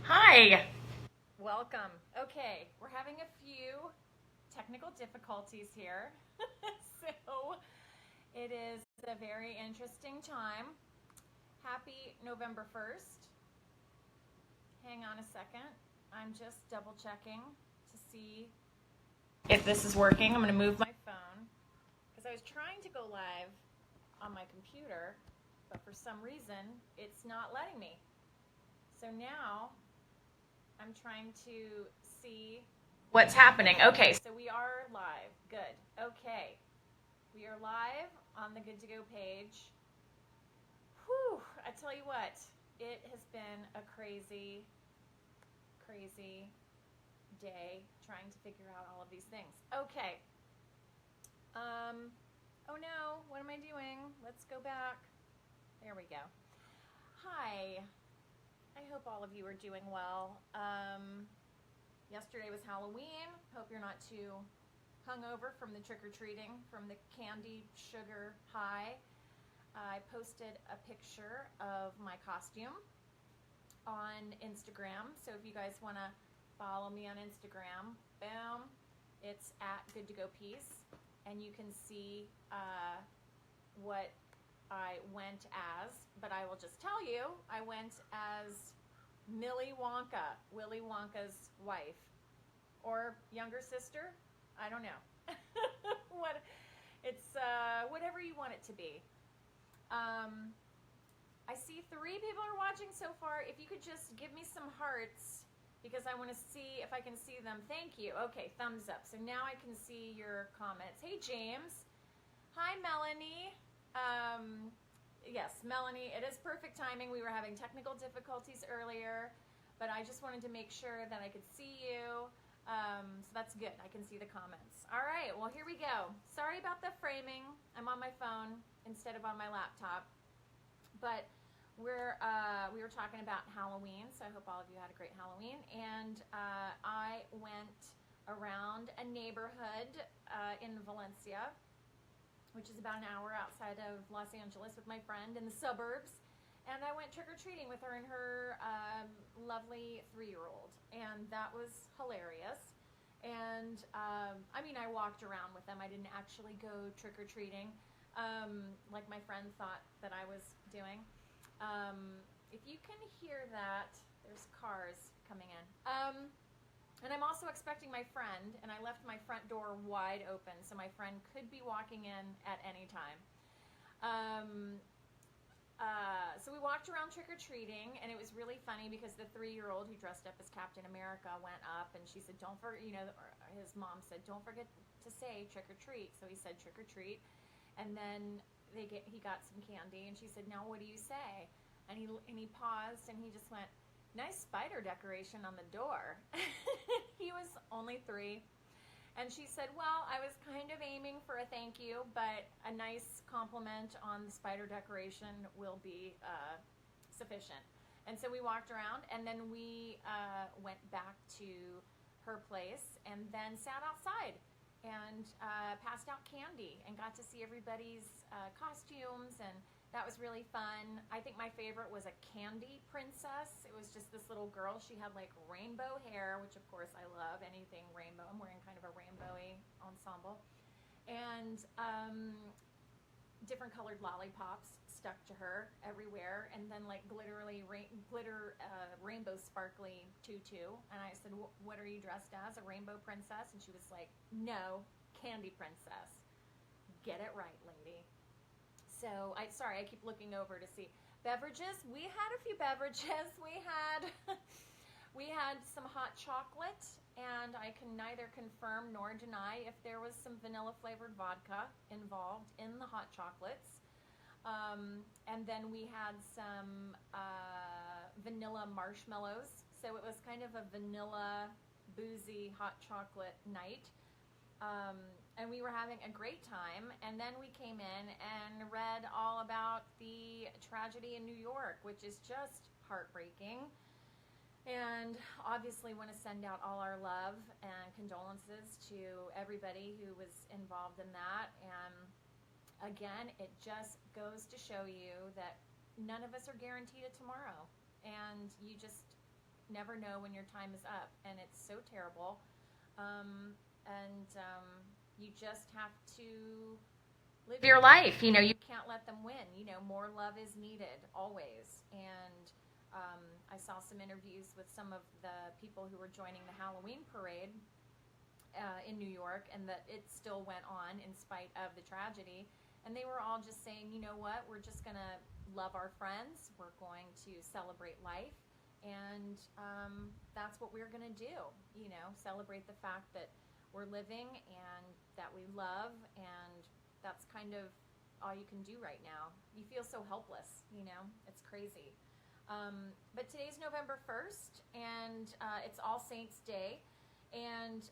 Hi. Welcome. Okay, we're having a few technical difficulties here. So it is a very interesting time. Happy November 1st. Hang on a second. I'm just double checking to see if this is working. I'm going to move my phone because I was trying to go live on my computer, but for some reason it's not letting me. So now I'm trying to see what's happening. Okay, so we are live. Good. Okay. We are live on the Good to Go page. Whew, I tell you what, it has been a crazy, crazy day trying to figure out all of these things. Okay. Oh no, what am I doing? Let's go back. There we go. Hi. I hope all of you are doing well. Yesterday was Halloween. Hope you're not too hungover from the trick-or-treating, from the candy sugar high. I posted a picture of my costume on Instagram. So if you guys want to follow me on Instagram, boom, it's at Good to Go Peace. And you can see what I went as, but I will just tell you, I went as Millie Wonka, Willy Wonka's wife, or younger sister. I don't know. What it's whatever you want it to be. I see 3 people are watching so far. If you could just give me some hearts because I want to see if I can see them. Thank you. Okay, thumbs up. So now I can see your comments. Hey, James. Hi, Melanie. Yes, Melanie, it is perfect timing. We were having technical difficulties earlier, but I just wanted to make sure that I could see you. So that's good. I can see the comments. All right, well, here we go. Sorry about the framing. I'm on my phone instead of on my laptop. But we were talking about Halloween, so I hope all of you had a great Halloween. And I went around a neighborhood in Valencia, which is about an hour outside of Los Angeles, with my friend in the suburbs. And I went trick-or-treating with her and her lovely 3-year-old. And that was hilarious. And I mean, I walked around with them. I didn't actually go trick-or-treating like my friend thought that I was doing. If you can hear that, there's cars coming in. And I'm also expecting my friend, and I left my front door wide open, so my friend could be walking in at any time. So we walked around trick-or-treating, and it was really funny because the 3-year-old who dressed up as Captain America went up, and she said, don't forget, his mom said, don't forget to say trick-or-treat. So he said trick-or-treat, and then he got some candy, and she said, now what do you say? And he paused, and he just went, nice spider decoration on the door. He was only 3. And she said, well, I was kind of aiming for a thank you, but a nice compliment on the spider decoration will be sufficient. And so we walked around, and then we went back to her place and then sat outside and passed out candy and got to see everybody's costumes, and that was really fun. I think my favorite was a candy princess. It was just this little girl. She had like rainbow hair, which of course I love, anything rainbow. I'm wearing kind of a rainbowy ensemble. And different colored lollipops stuck to her everywhere, and then like glitter rainbow sparkly tutu. And I said, what are you dressed as, a rainbow princess? And she was like, no, candy princess. Get it right, lady. So sorry, I keep looking over to see beverages. We had a few beverages. We had some hot chocolate, and I can neither confirm nor deny if there was some vanilla flavored vodka involved in the hot chocolates. And then we had some vanilla marshmallows. So it was kind of a vanilla boozy hot chocolate night. And we were having a great time, and then we came in and read all about the tragedy in New York, which is just heartbreaking. And obviously want to send out all our love and condolences to everybody who was involved in that. And again, it just goes to show you that none of us are guaranteed a tomorrow. And you just never know when your time is up, and it's so terrible. And you just have to live your life. You know, you can't let them win. You know, more love is needed always. And I saw some interviews with some of the people who were joining the Halloween parade in New York, and that it still went on in spite of the tragedy. And they were all just saying, you know what, we're just going to love our friends. We're going to celebrate life. And that's what we're going to do, you know, celebrate the fact that we're living and that we love, and that's kind of all you can do right now. You feel so helpless, you know, it's crazy. But today's November 1st, and it's All Saints Day, and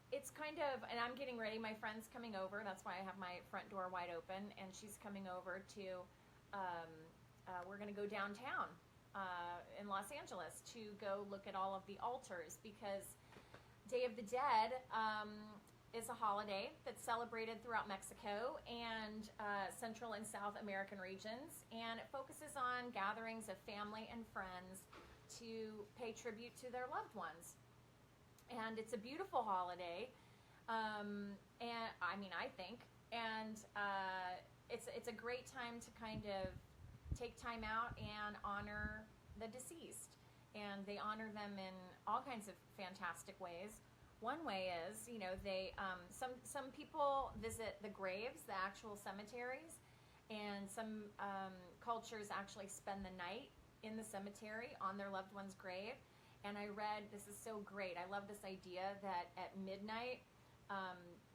it's kind of, and I'm getting ready, my friend's coming over, that's why I have my front door wide open, and she's coming over to, we're going to go downtown in Los Angeles to go look at all of the altars, because Day of the Dead is a holiday that's celebrated throughout Mexico and Central and South American regions, and it focuses on gatherings of family and friends to pay tribute to their loved ones. And it's a beautiful holiday, and I mean, I think, and it's a great time to kind of take time out and honor the deceased. And they honor them in all kinds of fantastic ways. One way is, you know, they some people visit the graves, the actual cemeteries, and some cultures actually spend the night in the cemetery on their loved one's grave. And I read, this is so great, I love this idea that at midnight,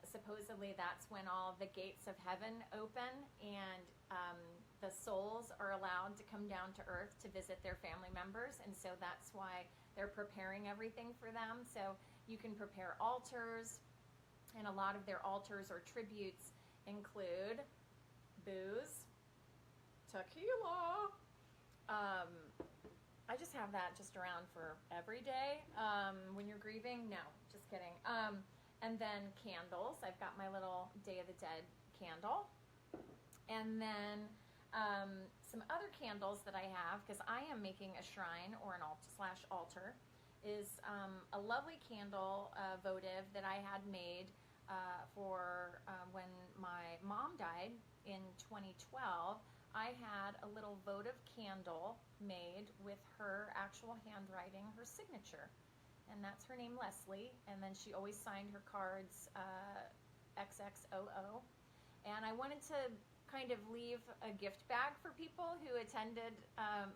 supposedly that's when all the gates of heaven open, and the souls are allowed to come down to earth to visit their family members. And so that's why they're preparing everything for them. So you can prepare altars, and a lot of their altars or tributes include booze, tequila. I just have that just around for every day. When you're grieving, no, just kidding. And then candles. I've got my little Day of the Dead candle. And then some other candles that I have, because I am making a shrine or an altar, is a lovely candle votive that I had made for when my mom died in 2012. I had a little votive candle made with her actual handwriting, her signature. And that's her name, Leslie. And then she always signed her cards XXOO. And I wanted to kind of leave a gift bag for people who attended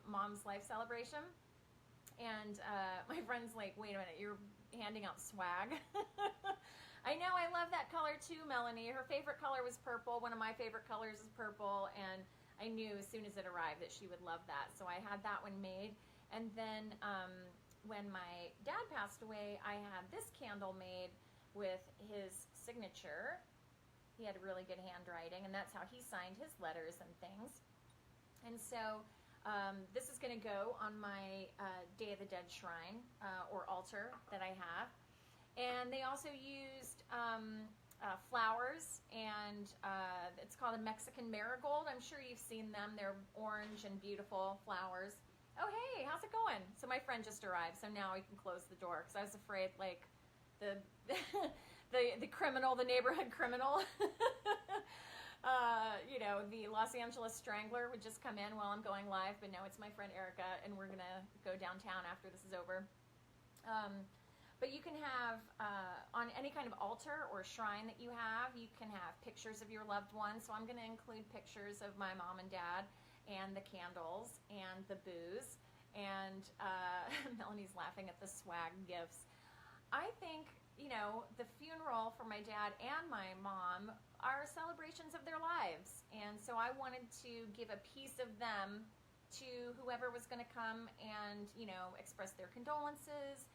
Mom's life celebration. And my friend's like, wait a minute, you're handing out swag? I know, I love that color too, Melanie. Her favorite color was purple. One of my favorite colors is purple. And I knew as soon as it arrived that she would love that. So I had that one made. And then when my dad passed away, I had this candle made with his signature. He had really good handwriting, and that's how he signed his letters and things. And so this is going to go on my Day of the Dead shrine or altar that I have. And they also used flowers, and it's called a Mexican marigold. I'm sure you've seen them. They're orange and beautiful flowers. Oh, hey, how's it going? So my friend just arrived, so now we can close the door, because I was afraid, like, the criminal, the neighborhood criminal, you know, the Los Angeles Strangler would just come in while I'm going live. But no, it's my friend Erica, and we're going to go downtown after this is over. But you can have, on any kind of altar or shrine that you can have pictures of your loved ones. So I'm going to include pictures of my mom and dad, and the candles, and the booze. And Melanie's laughing at the swag gifts. I think, you know, the funeral for my dad and my mom are celebrations of their lives. And so I wanted to give a piece of them to whoever was going to come and, you know, express their condolences.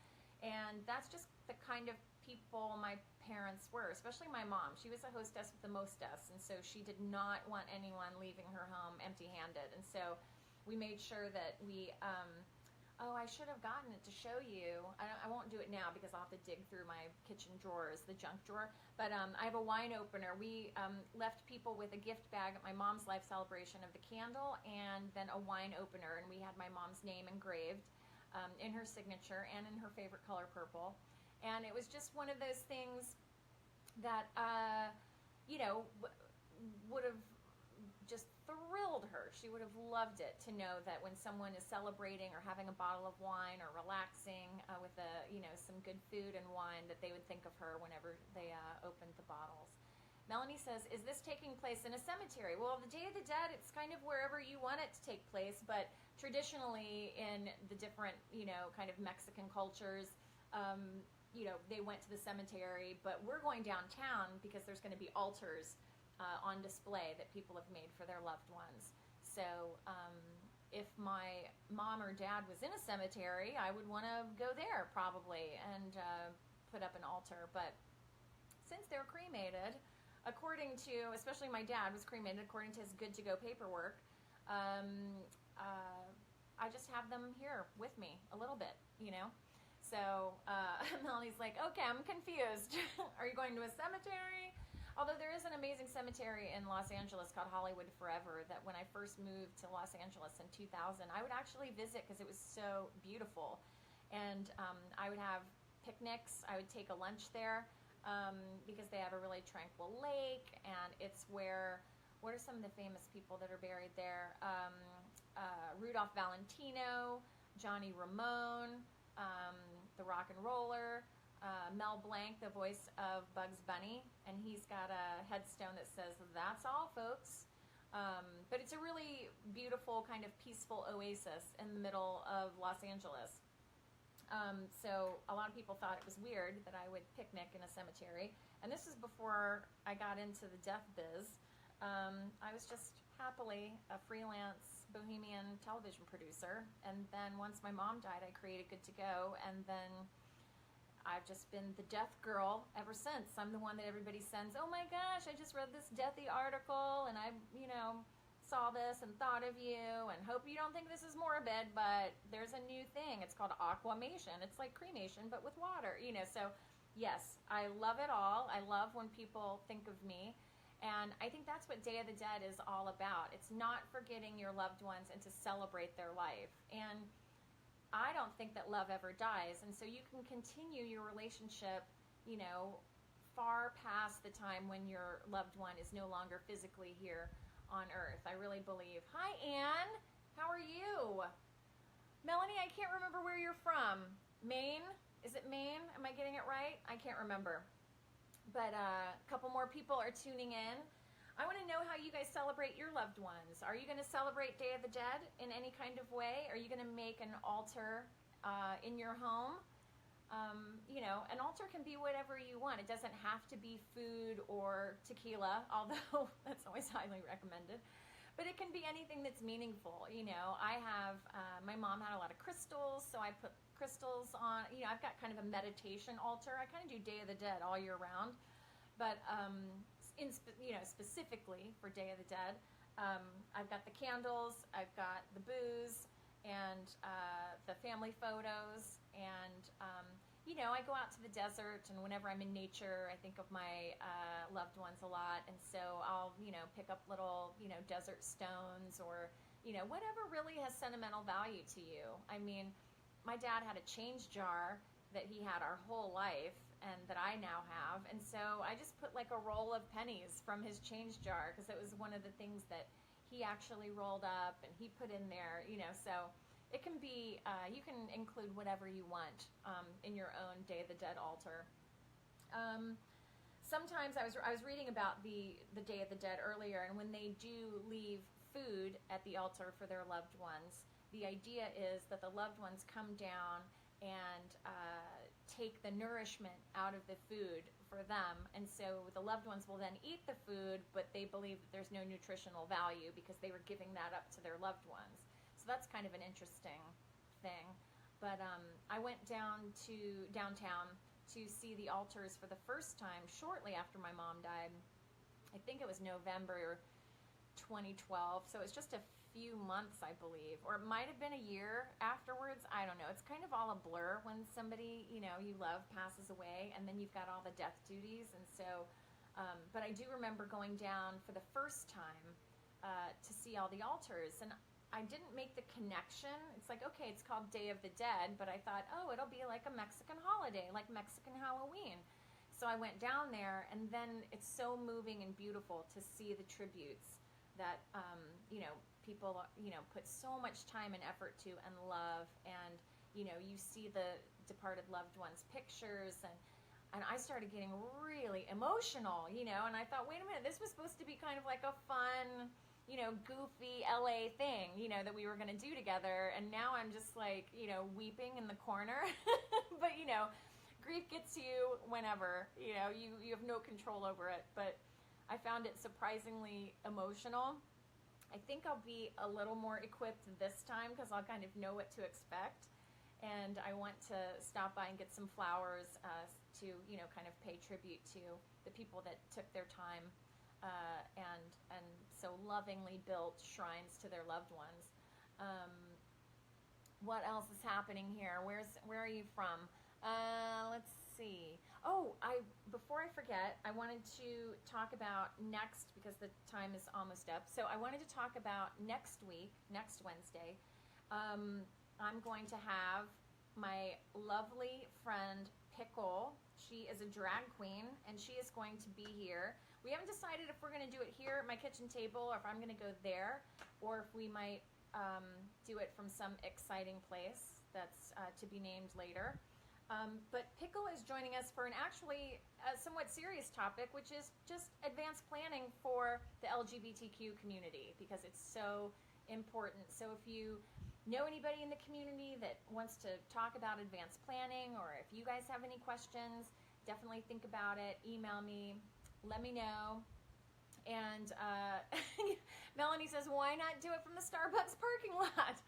And that's just the kind of people my parents were, especially my mom. She was a hostess with the mostess, and so she did not want anyone leaving her home empty-handed. And so we made sure that we, I should have gotten it to show you. I won't do it now because I'll have to dig through my kitchen drawers, the junk drawer. But I have a wine opener. We left people with a gift bag at my mom's life celebration of the candle and then a wine opener, and we had my mom's name engraved in her signature and in her favorite color, purple. And it was just one of those things that, would have just thrilled her. She would have loved it to know that when someone is celebrating or having a bottle of wine or relaxing with some good food and wine, that they would think of her whenever they opened the bottles. Melanie says, is this taking place in a cemetery? Well, the Day of the Dead, it's kind of wherever you want it to take place, but traditionally in the different, kind of Mexican cultures, they went to the cemetery, but we're going downtown because there's going to be altars on display that people have made for their loved ones. So if my mom or dad was in a cemetery, I would want to go there probably and put up an altar. But since they're cremated, according to, especially my dad was cremated according to his good-to-go paperwork, I just have them here with me a little bit, So Melanie's like, okay, I'm confused. Are you going to a cemetery? Although there is an amazing cemetery in Los Angeles called Hollywood Forever that when I first moved to Los Angeles in 2000, I would actually visit because it was so beautiful. And I would have picnics. I would take a lunch there because they have a really tranquil lake. And it's where, what are some of the famous people that are buried there? Rudolph Valentino, Johnny Ramone, the rock and roller, Mel Blanc, the voice of Bugs Bunny, and he's got a headstone that says, "That's all, folks." But it's a really beautiful, kind of peaceful oasis in the middle of Los Angeles. So a lot of people thought it was weird that I would picnic in a cemetery, and this is before I got into the death biz. I was just happily a freelance bohemian television producer, and then once my mom died, I created Good to Go, and then I've just been the death girl ever since. I'm the one that everybody sends, oh my gosh, I just read this deathy article, and I, saw this and thought of you, and hope you don't think this is morbid, but there's a new thing. It's called aquamation. It's like cremation, but with water, So, yes, I love it all. I love when people think of me. And I think that's what Day of the Dead is all about. It's not forgetting your loved ones and to celebrate their life. And I don't think that love ever dies. And so you can continue your relationship, far past the time when your loved one is no longer physically here on earth. I really believe. Hi, Anne. How are you? Melanie, I can't remember where you're from. Maine? Is it Maine? Am I getting it right? I can't remember. But a couple more people are tuning in. I want to know how you guys celebrate your loved ones. Are you going to celebrate Day of the Dead in any kind of way? Are you going to make an altar in your home? An altar can be whatever you want. It doesn't have to be food or tequila, although that's always highly recommended. But it can be anything that's meaningful. I have, my mom had a lot of crystals, so I put crystals on. I've got kind of a meditation altar. I kind of do Day of the Dead all year round. But, specifically for Day of the Dead, I've got the candles, I've got the booze, and the family photos, and I go out to the desert, and whenever I'm in nature, I think of my loved ones a lot, and so I'll pick up little desert stones or whatever really has sentimental value to you. I mean, my dad had a change jar that he had our whole life, and that I now have, and so I just put like a roll of pennies from his change jar because it was one of the things that he actually rolled up and he put in there, so it can be, you can include whatever you want in your own Day of the Dead altar. Sometimes I was reading about the Day of the Dead earlier, and when they do leave food at the altar for their loved ones, the idea is that the loved ones come down and take the nourishment out of the food for them, and so the loved ones will then eat the food, but they believe that there's no nutritional value because they were giving that up to their loved ones. So that's kind of an interesting thing. But I went downtown to see the altars for the first time shortly after my mom died. I think it was November 2012, so it's just a few months, I believe, or it might have been a year afterwards. I don't know. It's kind of all a blur when somebody you love passes away, and then you've got all the death duties. And so but I do remember going down for the first time to see all the altars, and I didn't make the connection. It's like, okay, it's called Day of the Dead, but I thought, oh, it'll be like a Mexican holiday, like Mexican Halloween. So I went down there, and then it's so moving and beautiful to see the tributes that, people, put so much time and effort to and love. And, you see the departed loved ones' pictures, and I started getting really emotional, and I thought, wait a minute, this was supposed to be kind of like a fun, goofy LA thing, that we were going to do together. And now I'm just like, weeping in the corner. But, grief gets you whenever, you have no control over it. But I found it surprisingly emotional. I think I'll be a little more equipped this time because I'll kind of know what to expect. And I want to stop by and get some flowers to, kind of pay tribute to the people that took their time and so lovingly built shrines to their loved ones. What else is happening here? Where are you from? Let's see. Oh, before I forget, I wanted to talk about next, because the time is almost up. So I wanted to talk about next week, next Wednesday. I'm going to have my lovely friend Pickle. She is a drag queen, and she is going to be here. We haven't decided if we're going to do it here at my kitchen table, or if I'm going to go there, or if we might do it from some exciting place that's to be named later. But Pickle is joining us for an actually somewhat serious topic, which is just advanced planning for the LGBTQ community, because it's so important. So if you know anybody in the community that wants to talk about advanced planning, or if you guys have any questions, definitely think about it. Email me, let me know. And Melanie says, why not do it from the Starbucks parking lot?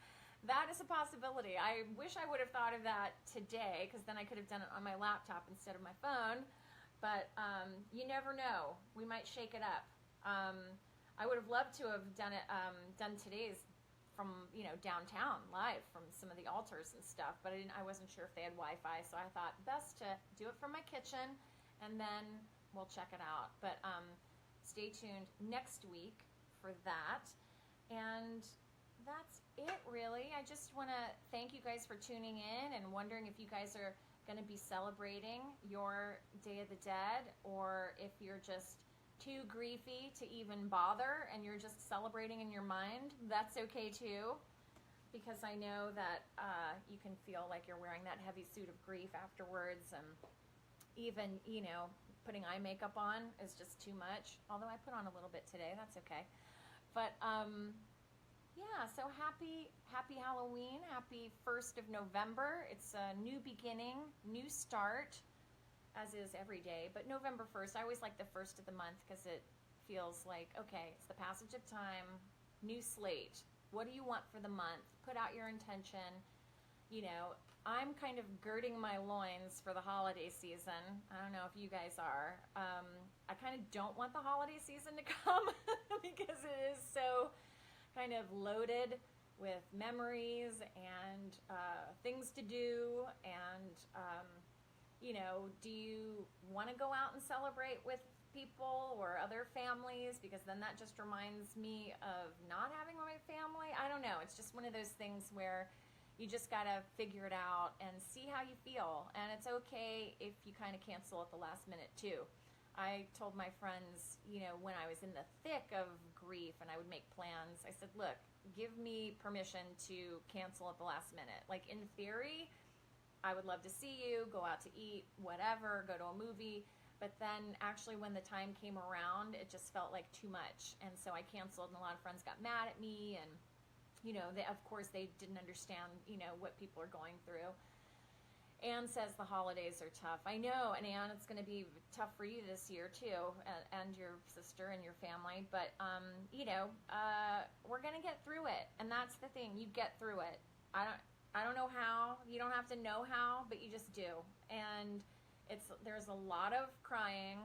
That is a possibility. I wish I would have thought of that today, because then I could have done it on my laptop instead of my phone. But you never know. We might shake it up. I would have loved to have done it, done today's from downtown live from some of the altars and stuff. But I wasn't sure if they had Wi-Fi, so I thought best to do it from my kitchen, and then we'll check it out. But stay tuned next week for that. And that's it, really. I just want to thank you guys for tuning in and wondering if you guys are going to be celebrating your Day of the Dead, or if you're just too griefy to even bother and you're just celebrating in your mind. That's okay too, because I know that you can feel like you're wearing that heavy suit of grief afterwards, and even, putting eye makeup on is just too much. Although I put on a little bit today, that's okay. But yeah, so happy Halloween, happy 1st of November. It's a new beginning, new start, as is every day. But November 1st, I always like the first of the month, because it feels like, okay, it's the passage of time, new slate. What do you want for the month? Put out your intention. I'm kind of girding my loins for the holiday season. I don't know if you guys are. I kind of don't want the holiday season to come because it is so kind of loaded with memories and things to do. And, do you want to go out and celebrate with people or other families? Because then that just reminds me of not having my family. I don't know. It's just one of those things where you just got to figure it out and see how you feel. And it's okay if you kind of cancel at the last minute too. I told my friends, when I was in the thick of grief and I would make plans, I said, look, give me permission to cancel at the last minute. Like, in theory, I would love to see you, go out to eat, whatever, go to a movie. But then actually when the time came around, it just felt like too much. And so I canceled, and a lot of friends got mad at me, and of course, they didn't understand, what people are going through. Anne says the holidays are tough. I know, and Anne, it's going to be tough for you this year too, and your sister and your family. But we're going to get through it, and that's the thing. You get through it. I don't know how. You don't have to know how, but you just do. And there's a lot of crying,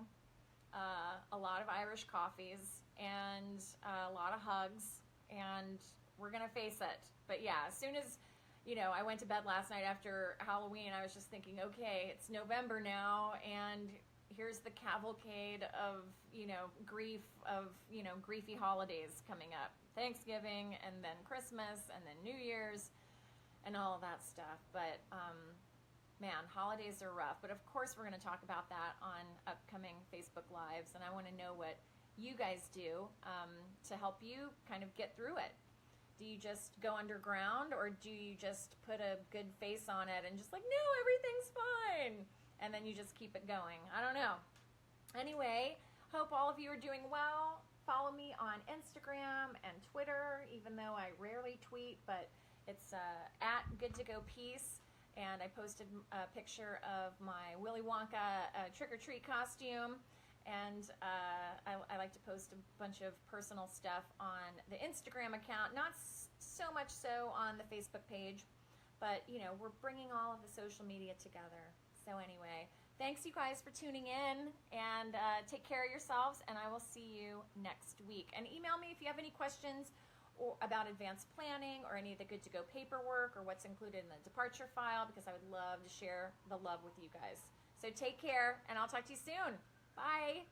a lot of Irish coffees, and a lot of hugs, and we're going to face it. But yeah, as soon as, I went to bed last night after Halloween, I was just thinking, okay, it's November now, and here's the cavalcade of, grief, of, griefy holidays coming up. Thanksgiving and then Christmas and then New Year's and all of that stuff. But man, holidays are rough. But of course we're going to talk about that on upcoming Facebook Lives, and I want to know what you guys do to help you kind of get through it. Do you just go underground, or do you just put a good face on it and just like, no, everything's fine, and then you just keep it going? I don't know. Anyway, hope all of you are doing well. Follow me on Instagram and Twitter, even though I rarely tweet, but it's at Good to Go Peace. And I posted a picture of my Willy Wonka trick-or-treat costume. And I like to post a bunch of personal stuff on the Instagram account, not so much so on the Facebook page, but, you know, we're bringing all of the social media together. So anyway, thanks you guys for tuning in, and take care of yourselves, and I will see you next week. And email me if you have any questions or about advanced planning or any of the Good to Go paperwork or what's included in the departure file, because I would love to share the love with you guys. So take care, and I'll talk to you soon. Bye.